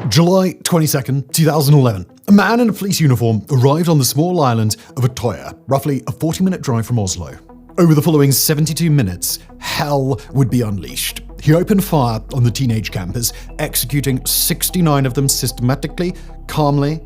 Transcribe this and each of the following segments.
July 22nd, 2011. A man in a police uniform arrived on the small island of Utøya, roughly a 40-minute drive from Oslo. Over the following 72 minutes, hell would be unleashed. He opened fire on the teenage campers, executing 69 of them systematically, calmly,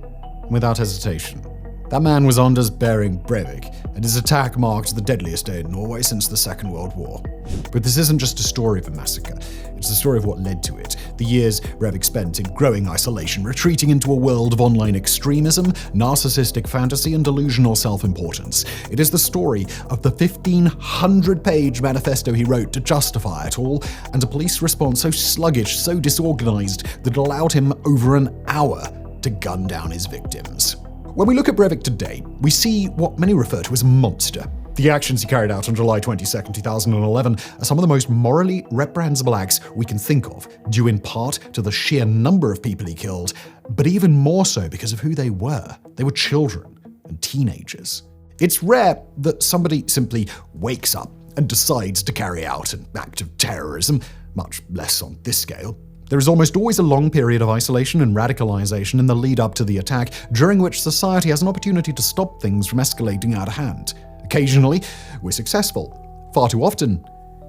without hesitation. That man was Anders Behring Breivik, and his attack marked the deadliest day in Norway since the Second World War. But this isn't just a story of a massacre, it's the story of what led to it. The years Breivik spent in growing isolation, retreating into a world of online extremism, narcissistic fantasy, and delusional self-importance. It is the story of the 1,500-page manifesto he wrote to justify it all, and a police response so sluggish, so disorganized, that it allowed him over an hour to gun down his victims. When we look at Breivik today, we see what many refer to as a monster. The actions he carried out on July 22, 2011 are some of the most morally reprehensible acts we can think of, due in part to the sheer number of people he killed, but even more so because of who they were. They were children and teenagers. It's rare that somebody simply wakes up and decides to carry out an act of terrorism, much less on this scale. There is almost always a long period of isolation and radicalization in the lead up to the attack, during which society has an opportunity to stop things from escalating out of hand. Occasionally, we're successful. Far too often,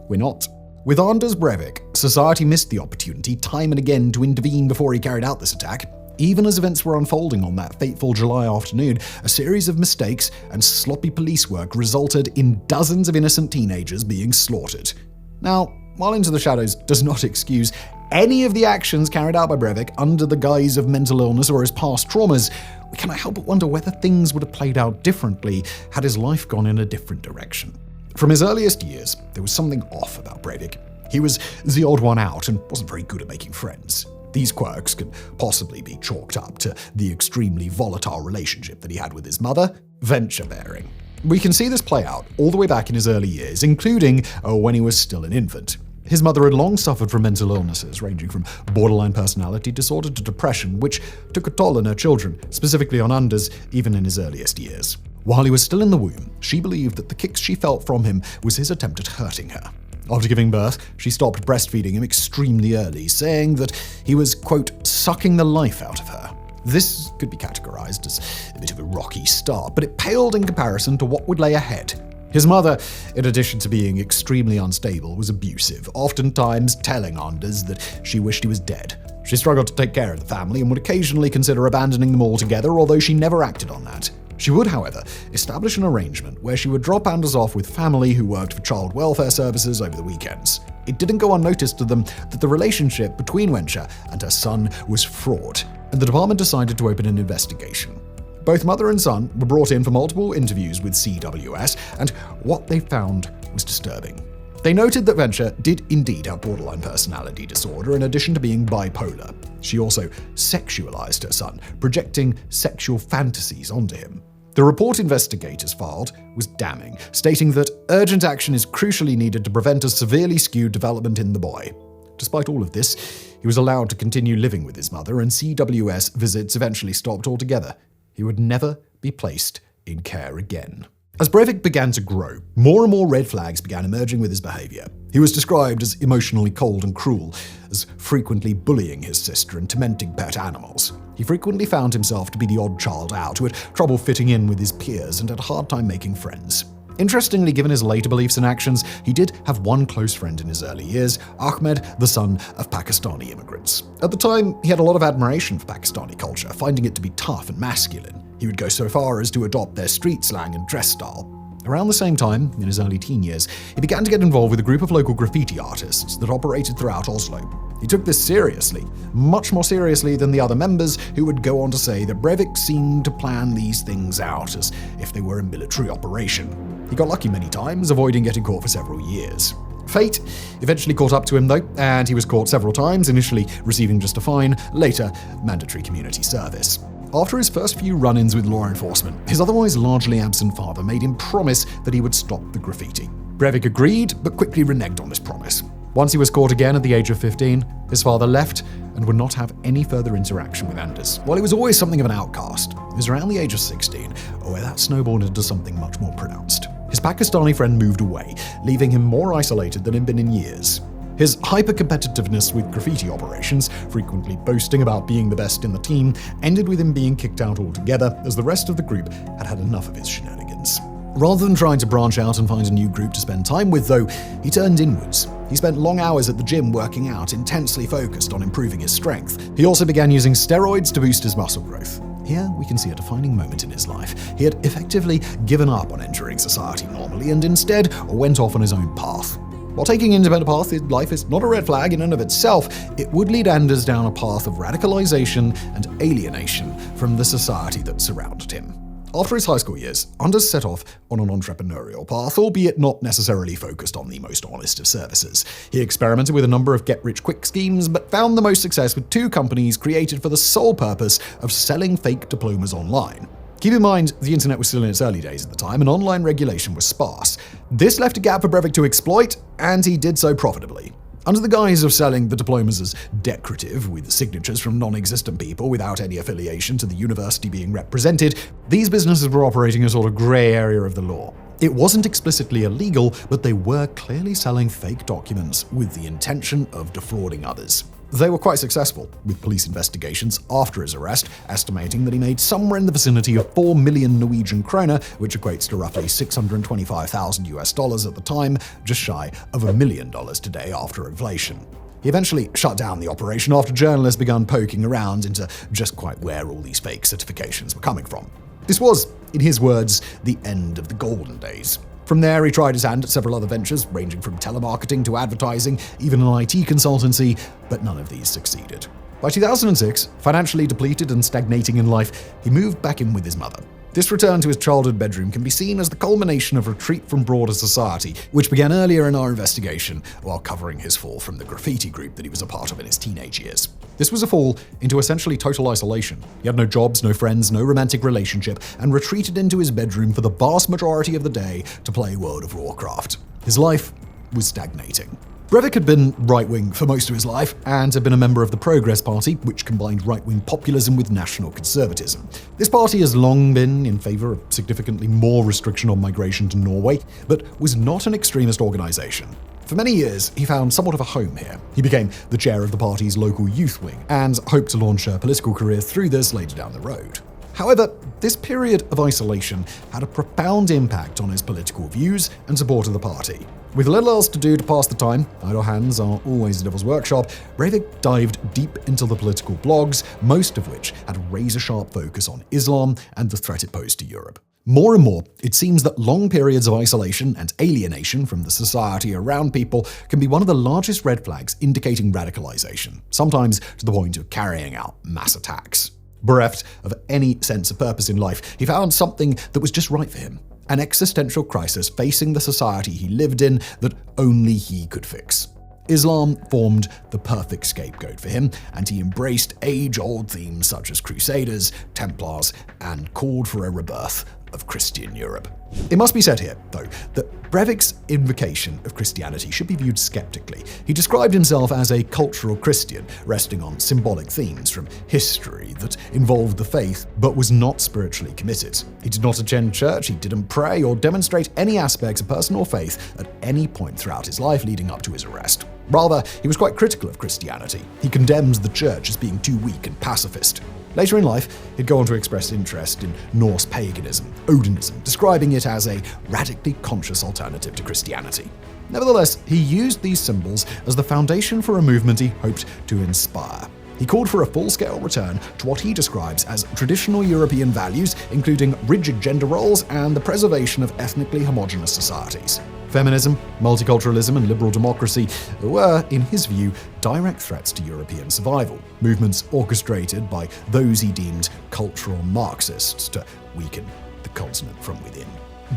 we're not. With Anders Breivik, society missed the opportunity time and again to intervene before he carried out this attack. Even as events were unfolding on that fateful July afternoon, a series of mistakes and sloppy police work resulted in dozens of innocent teenagers being slaughtered. Now, while Into the Shadows does not excuse any of the actions carried out by Breivik under the guise of mental illness or his past traumas, we cannot help but wonder whether things would have played out differently had his life gone in a different direction. From his earliest years, there was something off about Breivik. He was the odd one out and wasn't very good at making friends. These quirks could possibly be chalked up to the extremely volatile relationship that he had with his mother, Venture Behring. We can see this play out all the way back in his early years, including when he was still an infant. His mother had long suffered from mental illnesses, ranging from borderline personality disorder to depression, which took a toll on her children, specifically on Anders, even in his earliest years. While he was still in the womb, she believed that the kicks she felt from him was his attempt at hurting her. After giving birth, she stopped breastfeeding him extremely early, saying that he was, quote, sucking the life out of her. This could be categorized as a bit of a rocky start, but it paled in comparison to what would lay ahead. His mother, in addition to being extremely unstable, was abusive, oftentimes telling Anders that she wished he was dead. She struggled to take care of the family and would occasionally consider abandoning them altogether, although she never acted on that. She would, however, establish an arrangement where she would drop Anders off with family who worked for child welfare services over the weekends. It didn't go unnoticed to them that the relationship between Wenche and her son was fraught, and the department decided to open an investigation. Both mother and son were brought in for multiple interviews with CWS, and what they found was disturbing. They noted that Venture did indeed have borderline personality disorder in addition to being bipolar. She also sexualized her son, projecting sexual fantasies onto him. The report investigators filed was damning, stating that urgent action is crucially needed to prevent a severely skewed development in the boy. Despite all of this, he was allowed to continue living with his mother, and CWS visits eventually stopped altogether. He would never be placed in care again. As Breivik began to grow, more and more red flags began emerging with his behavior. He was described as emotionally cold and cruel, as frequently bullying his sister and tormenting pet animals. He frequently found himself to be the odd child out who had trouble fitting in with his peers and had a hard time making friends. Interestingly, given his later beliefs and actions, he did have one close friend in his early years, Ahmed, the son of Pakistani immigrants. At the time, he had a lot of admiration for Pakistani culture, finding it to be tough and masculine. He would go so far as to adopt their street slang and dress style. Around the same time, in his early teen years, he began to get involved with a group of local graffiti artists that operated throughout Oslo. He took this seriously, much more seriously than the other members, who would go on to say that Breivik seemed to plan these things out as if they were a military operation. He got lucky many times, avoiding getting caught for several years. Fate eventually caught up to him though, and he was caught several times, initially receiving just a fine, later mandatory community service. After his first few run-ins with law enforcement, his otherwise largely absent father made him promise that he would stop the graffiti. Breivik agreed, but quickly reneged on this promise. Once he was caught again at the age of 15, his father left and would not have any further interaction with Anders. While he was always something of an outcast, it was around the age of 16 where that snowballed into something much more pronounced. His Pakistani friend moved away, leaving him more isolated than he'd been in years. His hyper-competitiveness with graffiti operations, frequently boasting about being the best in the team, ended with him being kicked out altogether as the rest of the group had had enough of his shenanigans. Rather than trying to branch out and find a new group to spend time with, though, he turned inwards. He spent long hours at the gym working out, intensely focused on improving his strength. He also began using steroids to boost his muscle growth. Here, we can see a defining moment in his life. He had effectively given up on entering society normally and instead went off on his own path. While taking an independent path in life is not a red flag in and of itself, it would lead Anders down a path of radicalization and alienation from the society that surrounded him. After his high school years, Anders set off on an entrepreneurial path, albeit not necessarily focused on the most honest of services. He experimented with a number of get-rich-quick schemes, but found the most success with 2 companies created for the sole purpose of selling fake diplomas online. Keep in mind, the internet was still in its early days at the time, and online regulation was sparse. This left a gap for Breivik to exploit, and he did so profitably. Under the guise of selling the diplomas as decorative, with signatures from non-existent people without any affiliation to the university being represented, these businesses were operating a sort of grey area of the law. It wasn't explicitly illegal, but they were clearly selling fake documents with the intention of defrauding others. They were quite successful, with police investigations after his arrest estimating that he made somewhere in the vicinity of 4 million Norwegian kroner, which equates to roughly $625,000 at the time, just shy of $1 million today after inflation. He eventually shut down the operation after journalists began poking around into just quite where all these fake certifications were coming from. This was, in his words, the end of the golden days. From there, he tried his hand at several other ventures, ranging from telemarketing to advertising, even an IT consultancy, but none of these succeeded. By 2006, financially depleted and stagnating in life, he moved back in with his mother. This return to his childhood bedroom can be seen as the culmination of retreat from broader society, which began earlier in our investigation while covering his fall from the graffiti group that he was a part of in his teenage years. This was a fall into essentially total isolation. He had no jobs, no friends, no romantic relationship, and retreated into his bedroom for the vast majority of the day to play World of Warcraft. His life was stagnating. Breivik had been right-wing for most of his life and had been a member of the Progress Party, which combined right-wing populism with national conservatism. This party has long been in favor of significantly more restriction on migration to Norway, but was not an extremist organization. For many years, he found somewhat of a home here. He became the chair of the party's local youth wing and hoped to launch a political career through this later down the road. However, this period of isolation had a profound impact on his political views and support of the party. With little else to do to pass the time, idle hands are always the devil's workshop, Breivik dived deep into the political blogs, most of which had a razor-sharp focus on Islam and the threat it posed to Europe. More and more, it seems that long periods of isolation and alienation from the society around people can be one of the largest red flags indicating radicalization, sometimes to the point of carrying out mass attacks. Bereft of any sense of purpose in life, he found something that was just right for him. An existential crisis facing the society he lived in that only he could fix. Islam formed the perfect scapegoat for him, and he embraced age-old themes such as Crusaders, Templars, and called for a rebirth of Christian Europe. It must be said here, though, that Breivik's invocation of Christianity should be viewed skeptically. He described himself as a cultural Christian, resting on symbolic themes from history that involved the faith, but was not spiritually committed. He did not attend church, he didn't pray or demonstrate any aspects of personal faith at any point throughout his life leading up to his arrest. Rather, he was quite critical of Christianity. He condemned the church as being too weak and pacifist. Later in life, he'd go on to express interest in Norse paganism, Odinism, describing it as a radically conscious alternative to Christianity. Nevertheless, he used these symbols as the foundation for a movement he hoped to inspire. He called for a full-scale return to what he describes as traditional European values, including rigid gender roles and the preservation of ethnically homogeneous societies. Feminism, multiculturalism, and liberal democracy were, in his view, direct threats to European survival, movements orchestrated by those he deemed cultural Marxists to weaken the continent from within.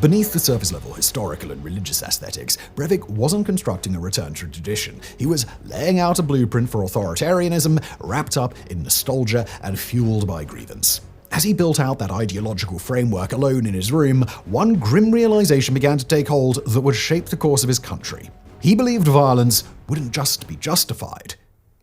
Beneath the surface-level historical and religious aesthetics, Breivik wasn't constructing a return to tradition. He was laying out a blueprint for authoritarianism, wrapped up in nostalgia and fueled by grievance. As he built out that ideological framework alone in his room, one grim realization began to take hold that would shape the course of his country. He believed violence wouldn't just be justified,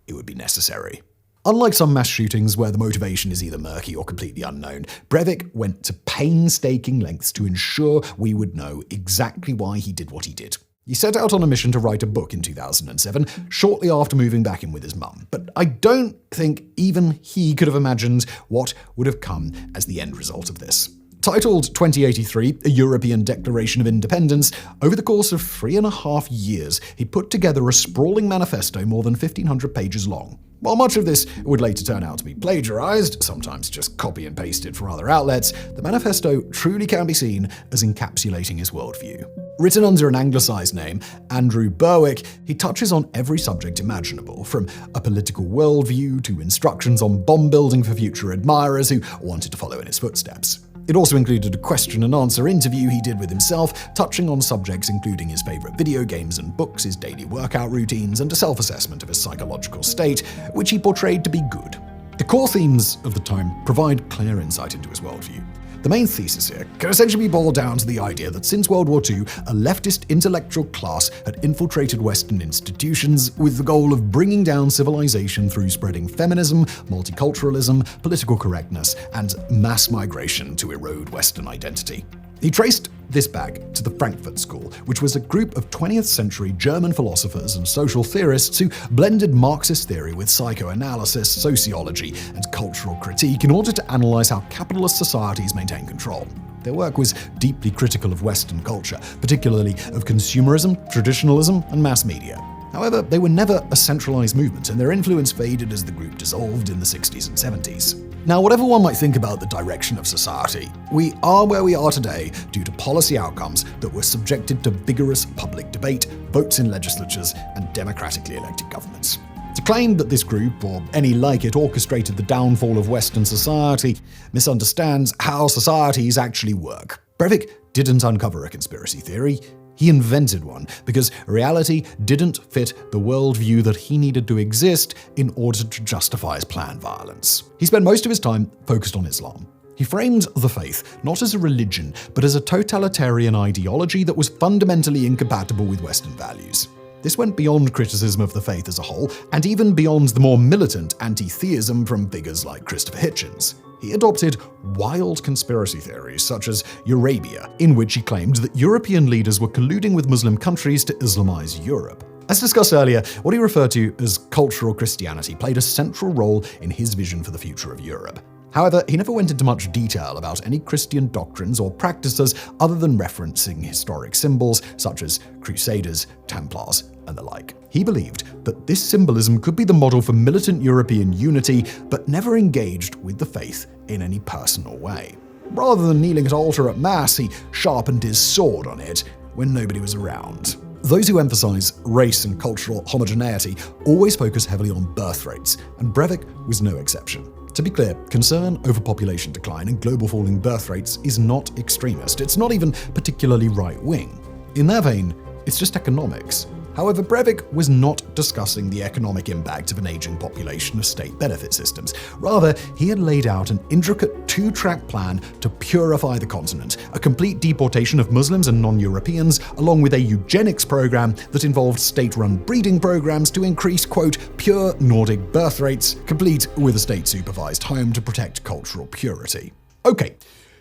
it would be necessary. Unlike some mass shootings where the motivation is either murky or completely unknown, Breivik went to painstaking lengths to ensure we would know exactly why he did what he did. He set out on a mission to write a book in 2007, shortly after moving back in with his mum. But I don't think even he could have imagined what would have come as the end result of this. Titled 2083, A European Declaration of Independence, over the course of 3.5 years, he put together a sprawling manifesto more than 1,500 pages long. While much of this would later turn out to be plagiarized, sometimes just copy and pasted from other outlets, the manifesto truly can be seen as encapsulating his worldview. Written under an anglicized name, Andrew Berwick, he touches on every subject imaginable, from a political worldview to instructions on bomb building for future admirers who wanted to follow in his footsteps. It also included a question and answer interview he did with himself, touching on subjects including his favorite video games and books, his daily workout routines, and a self-assessment of his psychological state, which he portrayed to be good. The core themes of the time provide clear insight into his worldview. The main thesis here can essentially be boiled down to the idea that since World War II, a leftist intellectual class had infiltrated Western institutions with the goal of bringing down civilization through spreading feminism, multiculturalism, political correctness, and mass migration to erode Western identity. He traced this back to the Frankfurt School, which was a group of 20th century German philosophers and social theorists who blended Marxist theory with psychoanalysis, sociology, and cultural critique in order to analyze how capitalist societies maintain control. Their work was deeply critical of Western culture, particularly of consumerism, traditionalism, and mass media. However, they were never a centralized movement, and their influence faded as the group dissolved in the 60s and 70s. Now, whatever one might think about the direction of society, we are where we are today due to policy outcomes that were subjected to vigorous public debate, votes in legislatures, and democratically elected governments. To claim that this group, or any like it, orchestrated the downfall of Western society misunderstands how societies actually work. Breivik didn't uncover a conspiracy theory. He invented one because reality didn't fit the worldview that he needed to exist in order to justify his planned violence. He spent most of his time focused on Islam. He framed the faith not as a religion, but as a totalitarian ideology that was fundamentally incompatible with Western values. This went beyond criticism of the faith as a whole, and even beyond the more militant anti-theism from figures like Christopher Hitchens. He adopted wild conspiracy theories such as Eurabia, in which he claimed that European leaders were colluding with Muslim countries to Islamize Europe. As discussed earlier, what he referred to as cultural Christianity played a central role in his vision for the future of Europe. However, he never went into much detail about any Christian doctrines or practices other than referencing historic symbols such as Crusaders, Templars, and the like. He believed that this symbolism could be the model for militant European unity, but never engaged with the faith in any personal way. Rather than kneeling at altar at Mass, he sharpened his sword on it when nobody was around. Those who emphasize race and cultural homogeneity always focus heavily on birth rates, and Breivik was no exception. To be clear, concern over population decline and global falling birth rates is not extremist. It's not even particularly right-wing. In their vein, it's just economics. However, Breivik was not discussing the economic impact of an aging population of state benefit systems. Rather, he had laid out an intricate two-track plan to purify the continent, a complete deportation of Muslims and non-Europeans, along with a eugenics program that involved state-run breeding programs to increase, quote, pure Nordic birth rates, complete with a state-supervised home to protect cultural purity. Okay.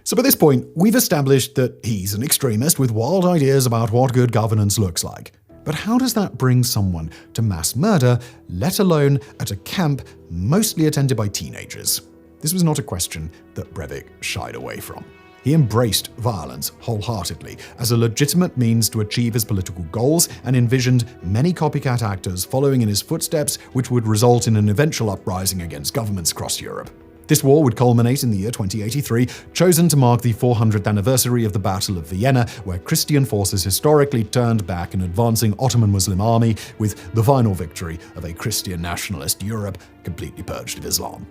So by this point, we've established that he's an extremist with wild ideas about what good governance looks like. But how does that bring someone to mass murder, let alone at a camp mostly attended by teenagers? This was not a question that Breivik shied away from. He embraced violence wholeheartedly as a legitimate means to achieve his political goals and envisioned many copycat actors following in his footsteps, which would result in an eventual uprising against governments across Europe. This war would culminate in the year 2083, chosen to mark the 400th anniversary of the Battle of Vienna, where Christian forces historically turned back an advancing Ottoman Muslim army, with the final victory of a Christian nationalist Europe completely purged of Islam.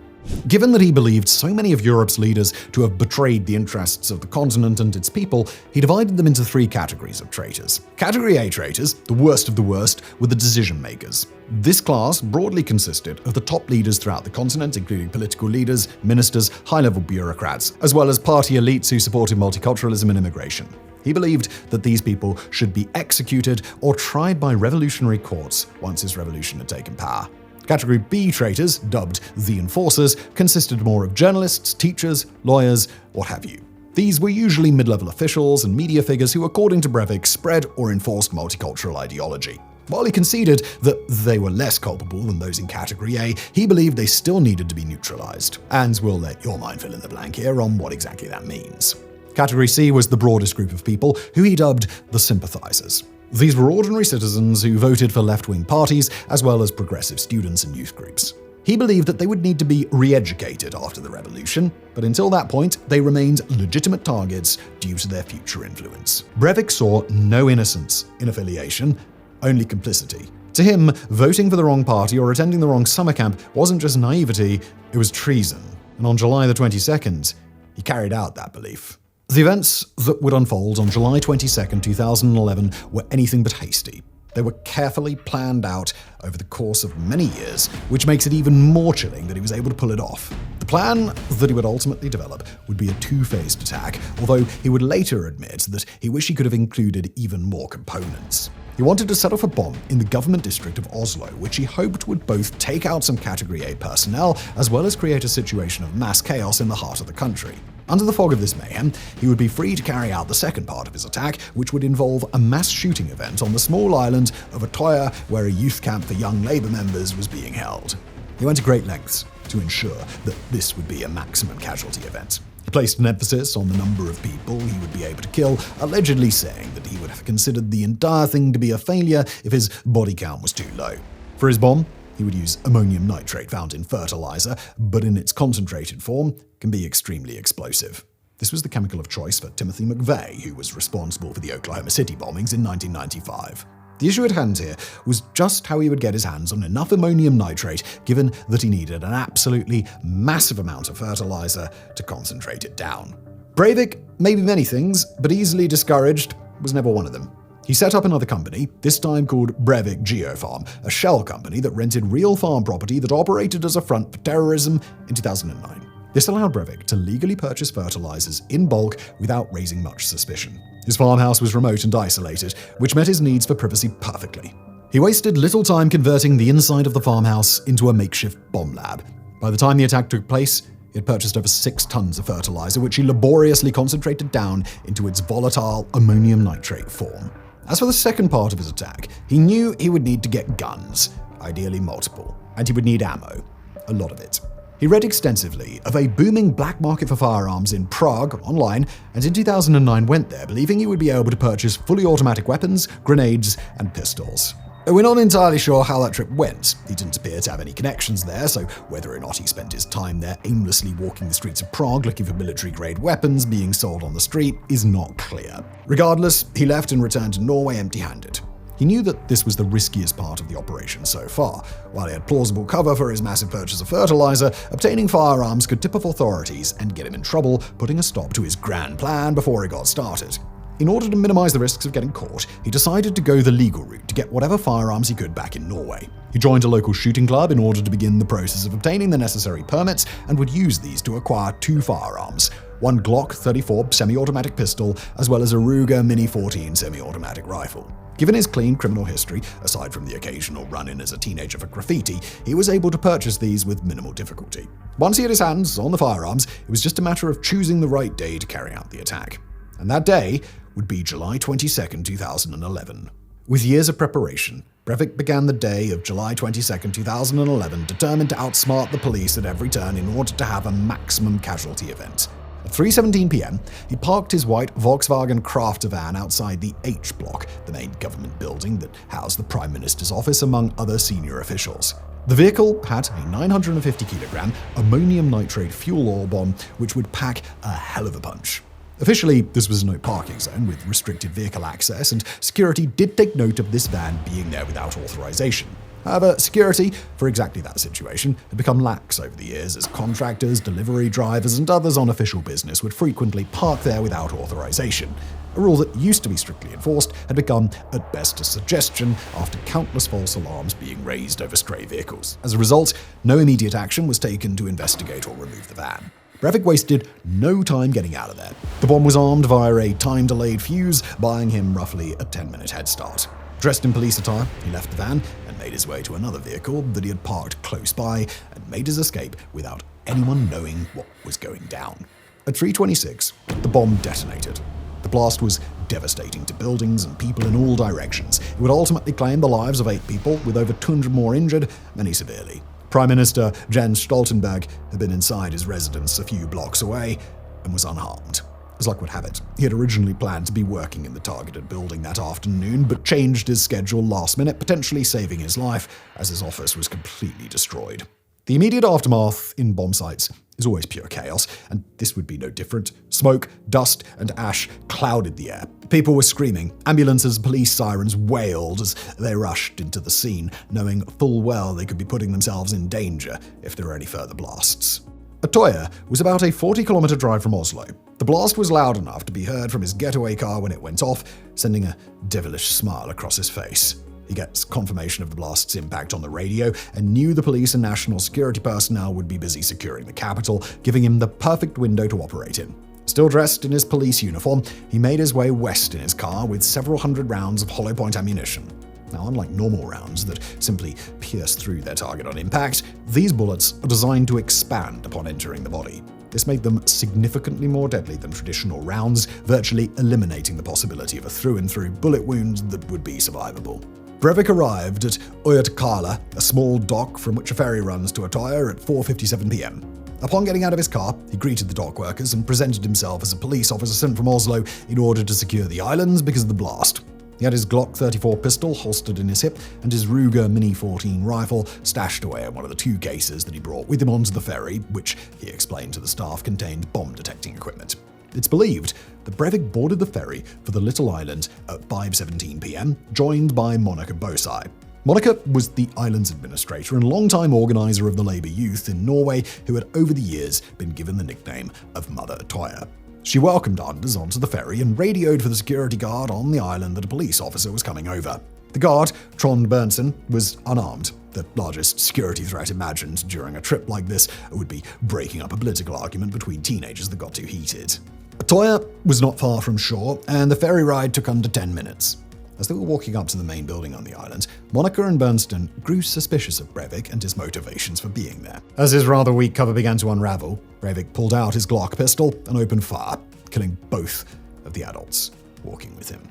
Given that he believed so many of Europe's leaders to have betrayed the interests of the continent and its people, he divided them into three categories of traitors. Category A traitors, the worst of the worst, were the decision makers. This class broadly consisted of the top leaders throughout the continent, including political leaders, ministers, high-level bureaucrats, as well as party elites who supported multiculturalism and immigration. He believed that these people should be executed or tried by revolutionary courts once his revolution had taken power. Category B traitors, dubbed the enforcers, consisted more of journalists, teachers, lawyers, what have you. These were usually mid-level officials and media figures who, according to Breivik, spread or enforced multicultural ideology. While he conceded that they were less culpable than those in Category A, he believed they still needed to be neutralized. And we'll let your mind fill in the blank here on what exactly that means. Category C was the broadest group of people, who he dubbed the sympathizers. These were ordinary citizens who voted for left-wing parties, as well as progressive students and youth groups. He believed that they would need to be re-educated after the revolution, but until that point, they remained legitimate targets due to their future influence. Breivik saw no innocence in affiliation, only complicity. To him, voting for the wrong party or attending the wrong summer camp wasn't just naivety, it was treason. And on July the 22nd, he carried out that belief. The events that would unfold on July 22, 2011 were anything but hasty. They were carefully planned out over the course of many years, which makes it even more chilling that he was able to pull it off. The plan that he would ultimately develop would be a two-phased attack, although he would later admit that he wished he could have included even more components. He wanted to set off a bomb in the government district of Oslo, which he hoped would both take out some Category A personnel, as well as create a situation of mass chaos in the heart of the country. Under the fog of this mayhem, he would be free to carry out the second part of his attack, which would involve a mass shooting event on the small island of Utøya, where a youth camp for young Labour members was being held. He went to great lengths to ensure that this would be a maximum casualty event. He placed an emphasis on the number of people he would be able to kill, allegedly saying that he would have considered the entire thing to be a failure if his body count was too low. For his bomb, he would use ammonium nitrate found in fertilizer, but in its concentrated form can be extremely explosive. This was the chemical of choice for Timothy McVeigh, who was responsible for the Oklahoma City bombings in 1995. The issue at hand here was just how he would get his hands on enough ammonium nitrate, given that he needed an absolutely massive amount of fertilizer to concentrate it down. Breivik, maybe many things, but easily discouraged, was never one of them. He set up another company, this time called Breivik Geofarm, a shell company that rented real farm property that operated as a front for terrorism in 2009. This allowed Breivik to legally purchase fertilizers in bulk without raising much suspicion. His farmhouse was remote and isolated, which met his needs for privacy perfectly. He wasted little time converting the inside of the farmhouse into a makeshift bomb lab. By the time the attack took place, he had purchased over 6 tons of fertilizer, which he laboriously concentrated down into its volatile ammonium nitrate form. As for the second part of his attack, he knew he would need to get guns, ideally multiple, and he would need ammo, a lot of it. He read extensively of a booming black market for firearms in Prague online, and in 2009 went there believing he would be able to purchase fully automatic weapons, grenades, and pistols. We're not entirely sure how that trip went. He didn't appear to have any connections there, so whether or not he spent his time there aimlessly walking the streets of Prague looking for military-grade weapons being sold on the street is not clear. Regardless, he left and returned to Norway empty-handed. He knew that this was the riskiest part of the operation so far. While he had plausible cover for his massive purchase of fertilizer, obtaining firearms could tip off authorities and get him in trouble, putting a stop to his grand plan before he got started. In order to minimize the risks of getting caught, he decided to go the legal route to get whatever firearms he could back in Norway. He joined a local shooting club in order to begin the process of obtaining the necessary permits and would use these to acquire 2 firearms, one Glock 34 semi-automatic pistol, as well as a Ruger Mini 14 semi-automatic rifle. Given his clean criminal history, aside from the occasional run-in as a teenager for graffiti, he was able to purchase these with minimal difficulty. Once he had his hands on the firearms, it was just a matter of choosing the right day to carry out the attack. And that day would be July 22, 2011. With years of preparation, Breivik began the day of July 22, 2011, determined to outsmart the police at every turn in order to have a maximum casualty event. At 3:17 p.m., he parked his white Volkswagen Crafter van outside the H Block, the main government building that housed the Prime Minister's office among other senior officials. The vehicle had a 950-kilogram ammonium nitrate fuel oil bomb, which would pack a hell of a punch. Officially, this was a no parking zone with restricted vehicle access, and security did take note of this van being there without authorization. However, security for exactly that situation had become lax over the years as contractors, delivery drivers, and others on official business would frequently park there without authorization. A rule that used to be strictly enforced had become, at best, a suggestion after countless false alarms being raised over stray vehicles. As a result, no immediate action was taken to investigate or remove the van. Breivik wasted no time getting out of there. The bomb was armed via a time-delayed fuse, buying him roughly a 10-minute head start. Dressed in police attire, he left the van and made his way to another vehicle that he had parked close by and made his escape without anyone knowing what was going down. At 3:26, the bomb detonated. The blast was devastating to buildings and people in all directions. It would ultimately claim the lives of 8 people, with over 200 more injured, many severely. Prime Minister Jens Stoltenberg had been inside his residence a few blocks away and was unharmed. As luck would have it, he had originally planned to be working in the targeted building that afternoon, but changed his schedule last minute, potentially saving his life, as his office was completely destroyed. The immediate aftermath in bomb sites is always pure chaos, and this would be no different. Smoke, dust, and ash clouded the air. People were screaming. Ambulances, police sirens wailed as they rushed into the scene, knowing full well they could be putting themselves in danger if there were any further blasts. Utøya was about a 40-kilometer drive from Oslo. The blast was loud enough to be heard from his getaway car when it went off, sending a devilish smile across his face. He gets confirmation of the blast's impact on the radio and knew the police and national security personnel would be busy securing the capital, giving him the perfect window to operate in. Still dressed in his police uniform, he made his way west in his car with several hundred rounds of hollow point ammunition. Now, unlike normal rounds that simply pierce through their target on impact, these bullets are designed to expand upon entering the body. This made them significantly more deadly than traditional rounds, virtually eliminating the possibility of a through-and-through bullet wound that would be survivable. Breivik arrived at Utøya, a small dock from which a ferry runs to Utøya, at 4:57 p.m. Upon getting out of his car, he greeted the dock workers and presented himself as a police officer sent from Oslo in order to secure the islands because of the blast. He had his Glock 34 pistol holstered in his hip and his Ruger Mini 14 rifle stashed away in one of the 2 cases that he brought with him onto the ferry, which, he explained to the staff, contained bomb-detecting equipment. It's believed that Breivik boarded the ferry for the little island at 5:17 p.m., joined by Monica Bosai. Monica was the island's administrator and longtime organizer of the Labour Youth in Norway, who had over the years been given the nickname of Mother Utøya. She welcomed Anders onto the ferry and radioed for the security guard on the island that a police officer was coming over. The guard, Trond Berntsen, was unarmed. The largest security threat imagined during a trip like this would be breaking up a political argument between teenagers that got too heated. Utøya was not far from shore, and the ferry ride took under 10 minutes. As they were walking up to the main building on the island, Monica and Bernstein grew suspicious of Breivik and his motivations for being there. As his rather weak cover began to unravel, Breivik pulled out his Glock pistol and opened fire, killing both of the adults walking with him.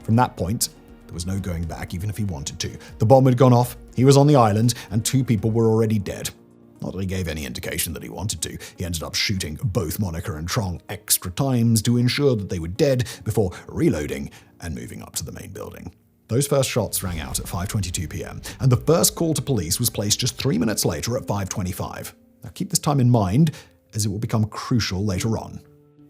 From that point, there was no going back even if he wanted to. The bomb had gone off, he was on the island, and 2 people were already dead. Not that he gave any indication that he wanted to. He ended up shooting both Monica and Trong extra times to ensure that they were dead before reloading and moving up to the main building. Those first shots rang out at 5:22 p.m., and the first call to police was placed just 3 minutes later at 5:25. Now keep this time in mind, as it will become crucial later on.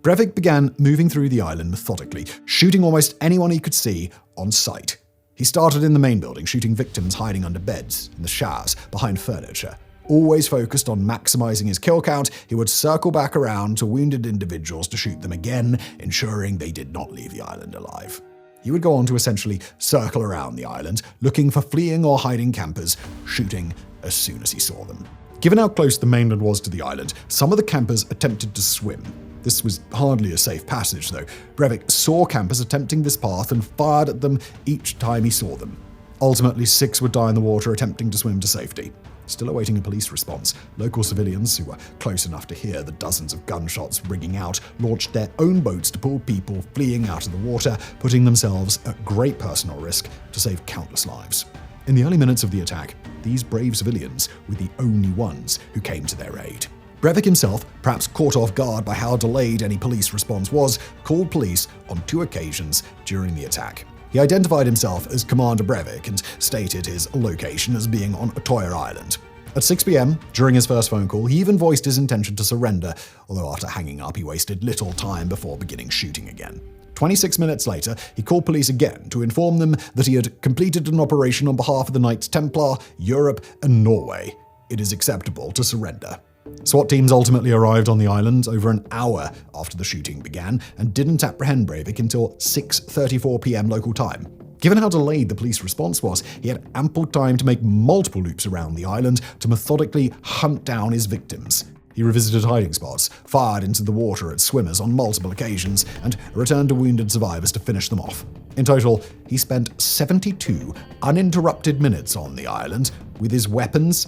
Breivik began moving through the island methodically, shooting almost anyone he could see on sight. He started in the main building, shooting victims hiding under beds, in the showers, behind furniture. Always focused on maximizing his kill count, he would circle back around to wounded individuals to shoot them again, ensuring they did not leave the island alive. He would go on to essentially circle around the island, looking for fleeing or hiding campers, shooting as soon as he saw them. Given how close the mainland was to the island, some of the campers attempted to swim. This was hardly a safe passage, though. Breivik saw campers attempting this path and fired at them each time he saw them. Ultimately, 6 would die in the water attempting to swim to safety. Still awaiting a police response, local civilians, who were close enough to hear the dozens of gunshots ringing out, launched their own boats to pull people fleeing out of the water, putting themselves at great personal risk to save countless lives. In the early minutes of the attack, these brave civilians were the only ones who came to their aid. Breivik himself, perhaps caught off guard by how delayed any police response was, called police on 2 occasions during the attack. He identified himself as Commander Breivik and stated his location as being on Utoya Island. At 6 p.m., during his first phone call, he even voiced his intention to surrender, although after hanging up, he wasted little time before beginning shooting again. 26 minutes later, he called police again to inform them that he had completed an operation on behalf of the Knights Templar, Europe, and Norway. It is acceptable to surrender. SWAT teams ultimately arrived on the island over an hour after the shooting began and didn't apprehend Breivik until 6:34 p.m. local time. Given how delayed the police response was, he had ample time to make multiple loops around the island to methodically hunt down his victims. He revisited hiding spots, fired into the water at swimmers on multiple occasions, and returned to wounded survivors to finish them off. In total, he spent 72 uninterrupted minutes on the island with his weapons,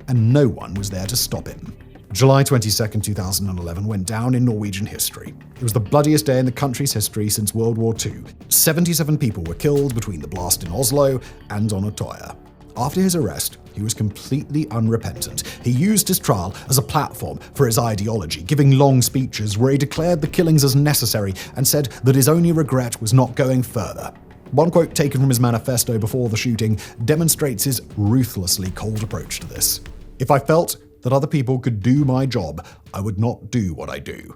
and no one was there to stop him. July 22, 2011 went down in Norwegian history. It was the bloodiest day in the country's history since World War II. 77 people were killed between the blast in Oslo and on Utøya. After his arrest, he was completely unrepentant. He used his trial as a platform for his ideology, giving long speeches where he declared the killings as necessary and said that his only regret was not going further. One quote taken from his manifesto before the shooting demonstrates his ruthlessly cold approach to this. "If I felt that other people could do my job, I would not do what I do.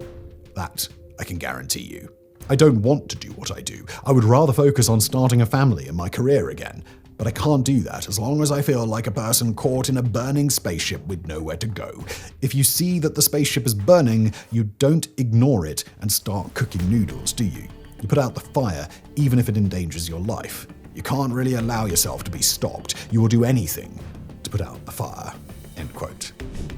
That I can guarantee you. I don't want to do what I do. I would rather focus on starting a family and my career again. But I can't do that as long as I feel like a person caught in a burning spaceship with nowhere to go. If you see that the spaceship is burning, you don't ignore it and start cooking noodles, do you? You put out the fire, even if it endangers your life. You can't really allow yourself to be stopped. You will do anything to put out the fire." End quote.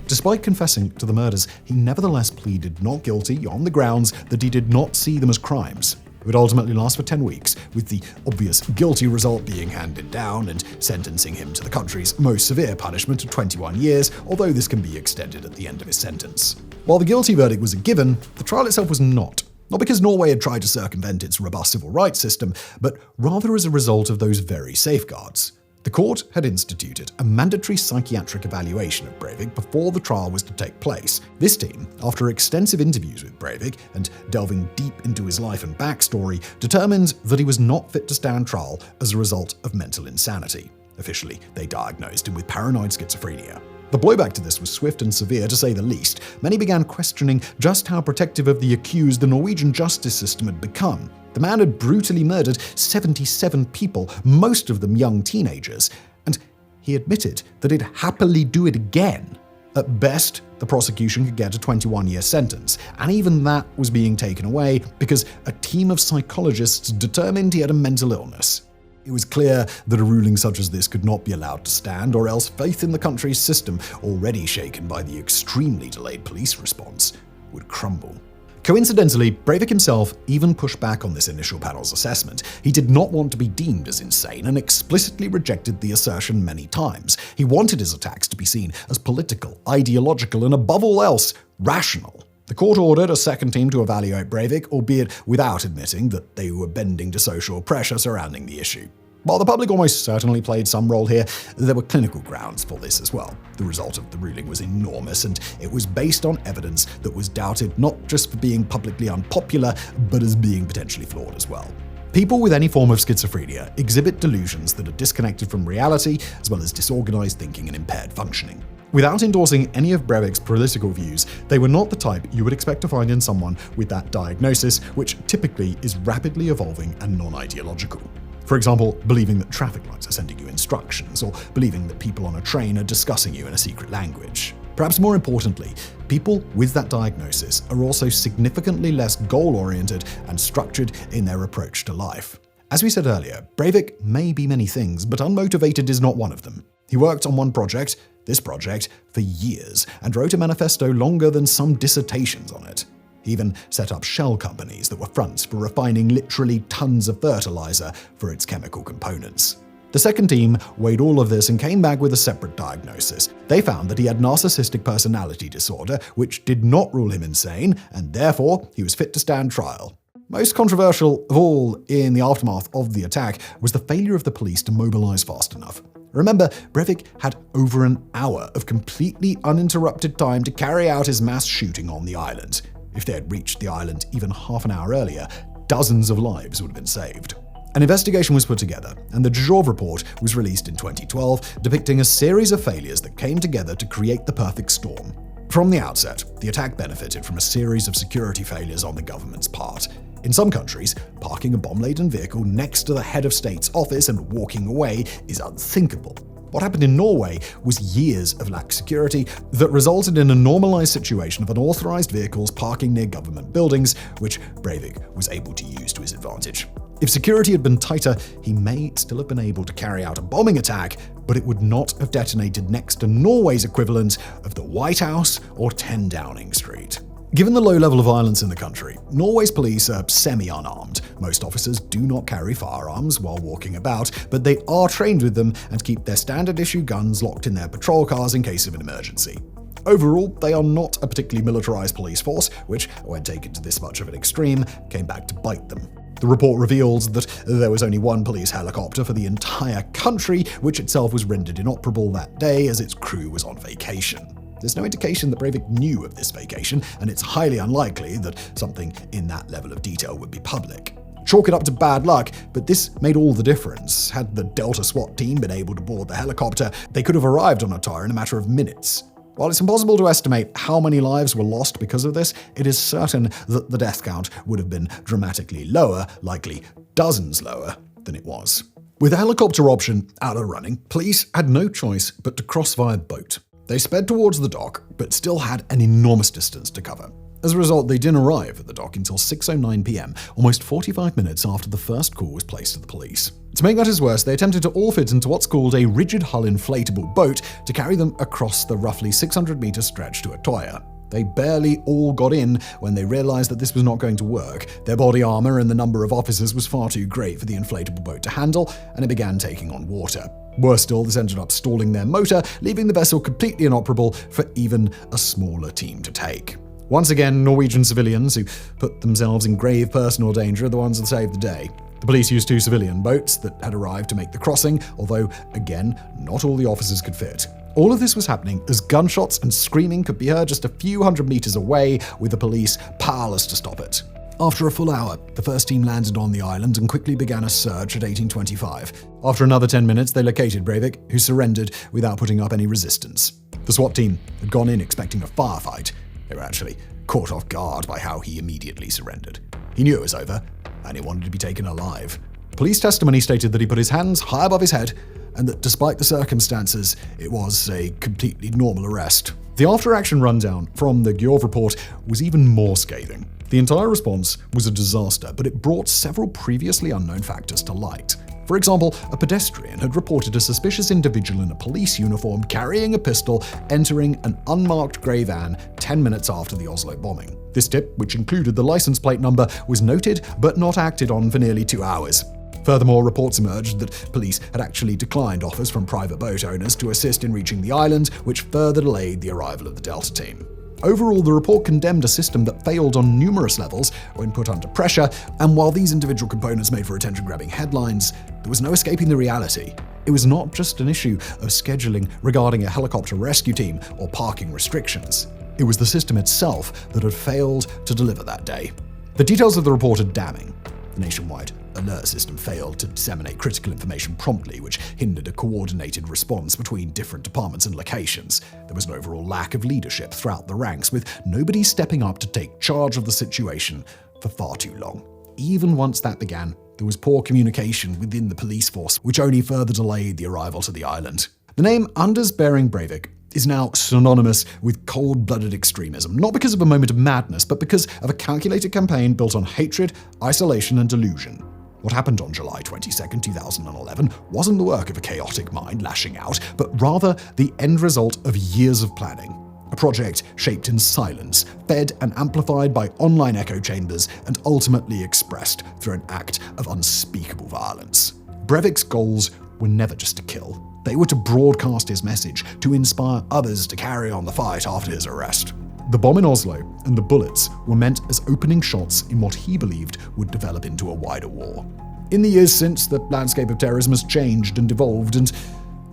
Despite confessing to the murders, he nevertheless pleaded not guilty on the grounds that he did not see them as crimes. It would ultimately last for 10 weeks, with the obvious guilty result being handed down and sentencing him to the country's most severe punishment of 21 years, although this can be extended at the end of his sentence. While the guilty verdict was a given, the trial itself was not. Not because Norway had tried to circumvent its robust civil rights system, but rather as a result of those very safeguards. The court had instituted a mandatory psychiatric evaluation of Breivik before the trial was to take place. This team, after extensive interviews with Breivik and delving deep into his life and backstory, determined that he was not fit to stand trial as a result of mental insanity. Officially, they diagnosed him with paranoid schizophrenia. The blowback to this was swift and severe, to say the least. Many began questioning just how protective of the accused the Norwegian justice system had become. The man had brutally murdered 77 people, most of them young teenagers, and he admitted that he'd happily do it again. At best, the prosecution could get a 21-year sentence, and even that was being taken away because a team of psychologists determined he had a mental illness. It was clear that a ruling such as this could not be allowed to stand, or else faith in the country's system, already shaken by the extremely delayed police response, would crumble. Coincidentally, Breivik himself even pushed back on this initial panel's assessment. He did not want to be deemed as insane and explicitly rejected the assertion many times. He wanted his attacks to be seen as political, ideological, and above all else, rational. The court ordered a second team to evaluate Breivik, albeit without admitting that they were bending to social pressure surrounding the issue. While the public almost certainly played some role here, there were clinical grounds for this as well. The result of the ruling was enormous, and it was based on evidence that was doubted not just for being publicly unpopular, but as being potentially flawed as well. People with any form of schizophrenia exhibit delusions that are disconnected from reality, as well as disorganized thinking and impaired functioning. Without endorsing any of Breivik's political views, they were not the type you would expect to find in someone with that diagnosis, which typically is rapidly evolving and non-ideological. For example, believing that traffic lights are sending you instructions, or believing that people on a train are discussing you in a secret language. Perhaps more importantly, people with that diagnosis are also significantly less goal-oriented and structured in their approach to life. As we said earlier, Breivik may be many things, but unmotivated is not one of them. He worked on one project, this project, for years, and wrote a manifesto longer than some dissertations on it. He even set up shell companies that were fronts for refining literally tons of fertilizer for its chemical components. The second team weighed all of this and came back with a separate diagnosis. They found that he had narcissistic personality disorder, which did not rule him insane, and therefore he was fit to stand trial. Most controversial of all in the aftermath of the attack was the failure of the police to mobilize fast enough. Remember, Breivik had over an hour of completely uninterrupted time to carry out his mass shooting on the island. If they had reached the island even half an hour earlier, dozens of lives would have been saved. An investigation was put together, and the Dzhov report was released in 2012, depicting a series of failures that came together to create the perfect storm. From the outset, the attack benefited from a series of security failures on the government's part. In some countries, parking a bomb-laden vehicle next to the head of state's office and walking away is unthinkable. What happened in Norway was years of lax security that resulted in a normalized situation of unauthorized vehicles parking near government buildings, which Breivik was able to use to his advantage. If security had been tighter, he may still have been able to carry out a bombing attack, but it would not have detonated next to Norway's equivalent of the White House or 10 Downing Street. Given the low level of violence in the country, Norway's police are semi-unarmed. Most officers do not carry firearms while walking about, but they are trained with them and keep their standard-issue guns locked in their patrol cars in case of an emergency. Overall, they are not a particularly militarized police force, which, when taken to this much of an extreme, came back to bite them. The report reveals that there was only one police helicopter for the entire country, which itself was rendered inoperable that day as its crew was on vacation. There's no indication that Breivik knew of this vacation, and it's highly unlikely that something in that level of detail would be public. Chalk it up to bad luck, but this made all the difference. Had the Delta SWAT team been able to board the helicopter, they could have arrived on Utøya in a matter of minutes. While it's impossible to estimate how many lives were lost because of this, it is certain that the death count would have been dramatically lower, likely dozens lower, than it was. With the helicopter option out of running, police had no choice but to cross via boat. They sped towards the dock, but still had an enormous distance to cover. As a result, they didn't arrive at the dock until 6:09 p.m., almost 45 minutes after the first call was placed to the police. To make matters worse, they attempted to all fit into what's called a rigid hull inflatable boat to carry them across the roughly 600-meter stretch to Utøya. They barely all got in when they realized that this was not going to work. Their body armor and the number of officers was far too great for the inflatable boat to handle, and it began taking on water. Worse still, this ended up stalling their motor, leaving the vessel completely inoperable for even a smaller team to take. Once again, Norwegian civilians who put themselves in grave personal danger are the ones that saved the day. The police used 2 civilian boats that had arrived to make the crossing, although, again, not all the officers could fit. All of this was happening as gunshots and screaming could be heard just a few hundred meters away, with the police powerless to stop it. After a full hour, the first team landed on the island and quickly began a search at 1825. After another 10 minutes, they located Breivik, who surrendered without putting up any resistance. The SWAT team had gone in expecting a firefight. They were actually caught off guard by how he immediately surrendered. He knew it was over, and he wanted to be taken alive. Police testimony stated that he put his hands high above his head, and that despite the circumstances, it was a completely normal arrest. The after-action rundown from the Gjorv report was even more scathing. The entire response was a disaster, but it brought several previously unknown factors to light. For example, a pedestrian had reported a suspicious individual in a police uniform carrying a pistol entering an unmarked grey van 10 minutes after the Oslo bombing. This tip, which included the license plate number, was noted but not acted on for nearly 2 hours. Furthermore, reports emerged that police had actually declined offers from private boat owners to assist in reaching the island, which further delayed the arrival of the Delta team. Overall, the report condemned a system that failed on numerous levels when put under pressure, and while these individual components made for attention-grabbing headlines, there was no escaping the reality. It was not just an issue of scheduling regarding a helicopter rescue team or parking restrictions. It was the system itself that had failed to deliver that day. The details of the report are damning. The nationwide alert system failed to disseminate critical information promptly, which hindered a coordinated response between different departments and locations. There was an overall lack of leadership throughout the ranks, with nobody stepping up to take charge of the situation for far too long. Even once that began, there was poor communication within the police force, which only further delayed the arrival to the island. The name Anders Behring Breivik is now synonymous with cold-blooded extremism, not because of a moment of madness, but because of a calculated campaign built on hatred, isolation, and delusion. What happened on July 22, 2011 wasn't the work of a chaotic mind lashing out, but rather the end result of years of planning. A project shaped in silence, fed and amplified by online echo chambers, and ultimately expressed through an act of unspeakable violence. Breivik's goals were never just to kill. They were to broadcast his message, to inspire others to carry on the fight after his arrest. The bomb in Oslo and the bullets were meant as opening shots in what he believed would develop into a wider war. In the years since, the landscape of terrorism has changed and evolved, and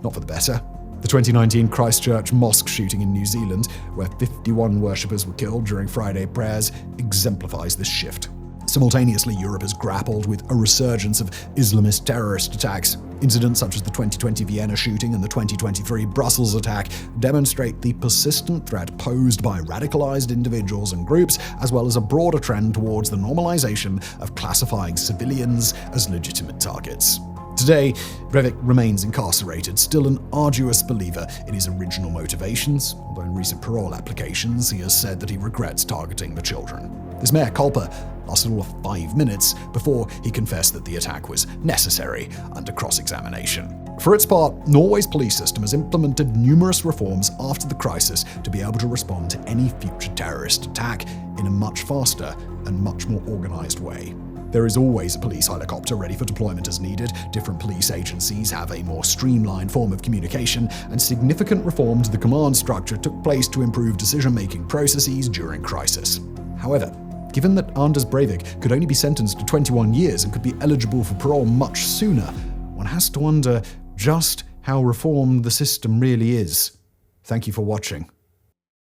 not for the better. The 2019 Christchurch mosque shooting in New Zealand, where 51 worshippers were killed during Friday prayers, exemplifies this shift. Simultaneously, Europe has grappled with a resurgence of Islamist terrorist attacks. Incidents such as the 2020 Vienna shooting and the 2023 Brussels attack demonstrate the persistent threat posed by radicalized individuals and groups, as well as a broader trend towards the normalization of classifying civilians as legitimate targets. Today, Breivik remains incarcerated, still an arduous believer in his original motivations, although in recent parole applications he has said that he regrets targeting the children. This mea culpa lasted all of 5 minutes before he confessed that the attack was necessary under cross-examination. For its part, Norway's police system has implemented numerous reforms after the crisis to be able to respond to any future terrorist attack in a much faster and much more organized way. There is always a police helicopter ready for deployment as needed, different police agencies have a more streamlined form of communication, and significant reform to the command structure took place to improve decision-making processes during crisis. However, given that Anders Breivik could only be sentenced to 21 years and could be eligible for parole much sooner, one has to wonder just how reformed the system really is. Thank you for watching.